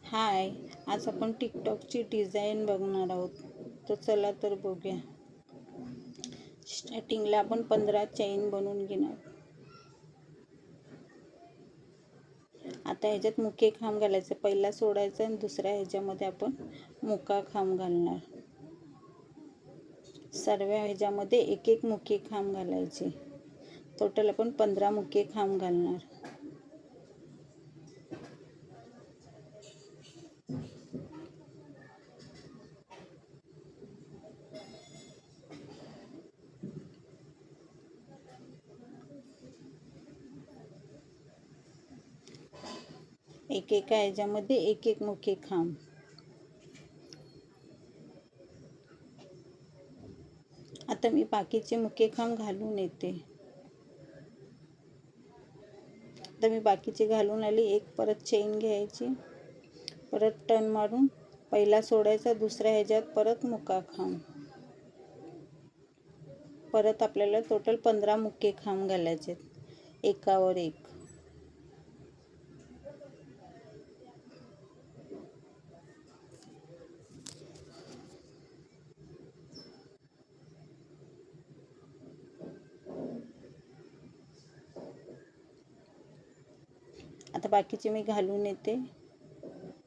हाय, आज आपण टिकटॉकची डिझाईन बघणार आहोत. तर चला तर बघूया. स्टार्टिंगला आपण 15 चेन बनवून घेणार. आता ह्याच्यात मुके खांब घालायचे. पहिला सोडायचा आणि दुसऱ्या ह्याच्यामध्ये आपण मुका खांब घालणार. सर्व ह्याच्यामध्ये एक एक मुके खांब घालायचे. टोटल आपण 15 मुके खांब घालणार. एका ह्याच्यामध्ये एक एक मुके खांब. आता मी बाकीचे मुके खांब घालून येते. आता मी बाकीचे घालून आली. एक परत चेन घ्यायची, परत टर्न मारून पहिला सोडायचा, दुसऱ्या ह्याच्यात परत मुका खांब. परत आपल्याला टोटल 15 मुके खांब घालायचे एकावर एक. आता बाकीचे मी घालून येते.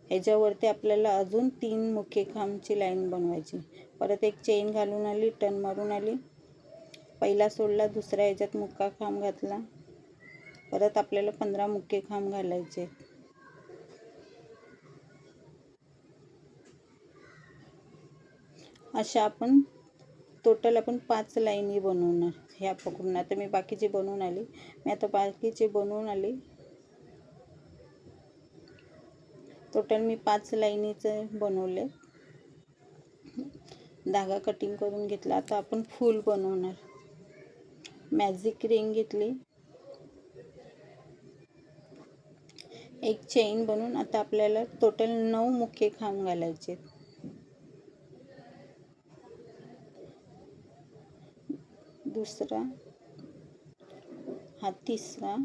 ह्याच्यावरती आपल्याला अजून 3 मुके खांबची लाईन बनवायची. परत एक चेन घालून आली, टर्न मारून आली, पहिला सोडला, दुसऱ्या ह्याच्यात मुका खांब घातला. परत आपल्याला 15 मुके खांब घालायचे. अशा आपण टोटल 5 लाईनी बनवणार ह्या पकडून. आता मी बाकीचे बनवून आली. टोटल मी 5 लाईनीचे बनवले. धागा कटिंग करून घेतला. आता आपण फूल बनवणार. मॅजिक रिंग घेतली, एक चेन बनवून आता आपल्याला टोटल 9 मुके खांब घालायचे. दुसरा, हा तिसरा.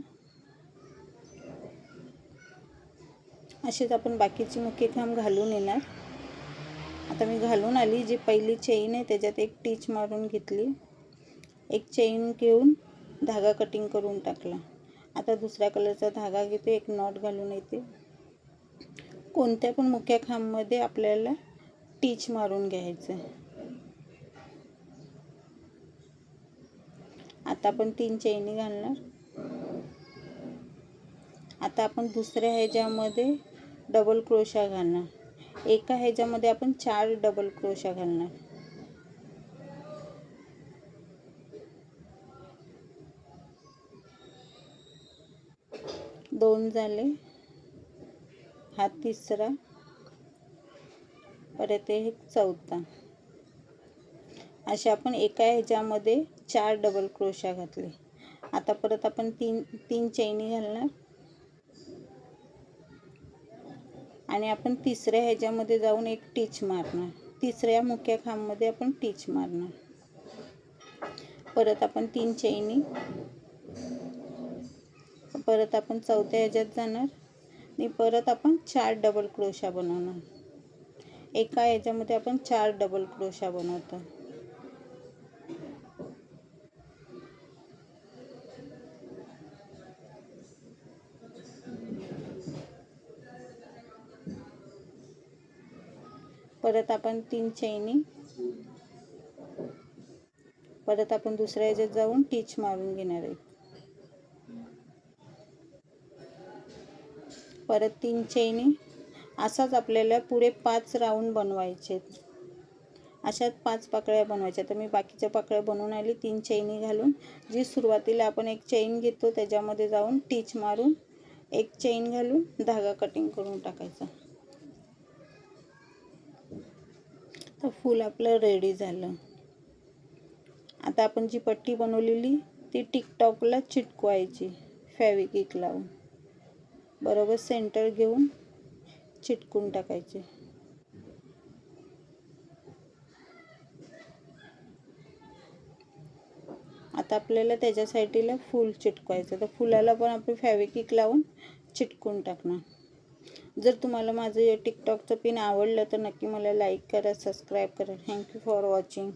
असेच आपण बाकीचे मुके खांब घालून येणार. आता मी घालून आली. जी पहिली चेन आहे त्याच्यात एक टिच मारून घेतली, एक चेन घेऊन धागा कटिंग करून टाकला. आता दुसऱ्या कलरचा धागा घेते, एक नॉट घालून येते. कोणत्या पण मुक्या खांबमध्ये आपल्याला टिच मारून घ्यायचं. आता आपण 3 चेनी घालणार. आता आपण दुसऱ्या ह्याच्यामध्ये डबल क्रोशा घालणार. एका ह्याच्यामध्ये आपण 4 डबल क्रोशा घालणार. दोन झाले, हा तिसरा, परत एक चौथा. अशा आपण एका ह्याच्यामध्ये 4 डबल क्रोशा घातले. आता परत आपण तीन चैनी घालणार आणि आपण तिसऱ्या ह्याच्यामध्ये जाऊन एक टिच मारणार. तिसऱ्या मुक्या खांबमध्ये आपण टिच मारणार. परत आपण 3 चैनी, परत आपण चौथ्या ह्याच्यात जाणार आणि परत आपण 4 डबल क्रोशा बनवणार. एका ह्याच्यामध्ये आपण 4 डबल क्रोशा बनवतो. परत आपण 3 चैनी, परत आपण दुसऱ्या ह्याच्यात जाऊन टिच मारून घेणार आहे. परत 3 चैनी. असाच आपल्याला पुढे 5 राऊंड बनवायचे. अशाच 5 पाकळ्या बनवायच्या. तर मी बाकीच्या पाकळ्या बनवून आली 3 चैनी घालून. जी सुरुवातीला आपण एक चैन घेतो त्याच्यामध्ये जाऊन टिच मारून एक चैन घालून धागा कटिंग करून टाकायचा. तर फूल आपलं रेडी झालं. आता आपण जी पट्टी बनवलेली ती टिकटॉकला चिटकवायची फेविक्विक लावून. बरोबर सेंटर घेऊन चिटकून टाकायचे. आता आपल्याला त्याच्या साईडला फूल चिटकवायचं. तर फुलाला पण आपण फेविक्विक लावून चिटकून टाकणार. जर तुम्हाला माझं टिकटॉकचं पिन आवडलं तर नक्की मला लाईक करा, सबस्क्राईब करा. Thank you for watching.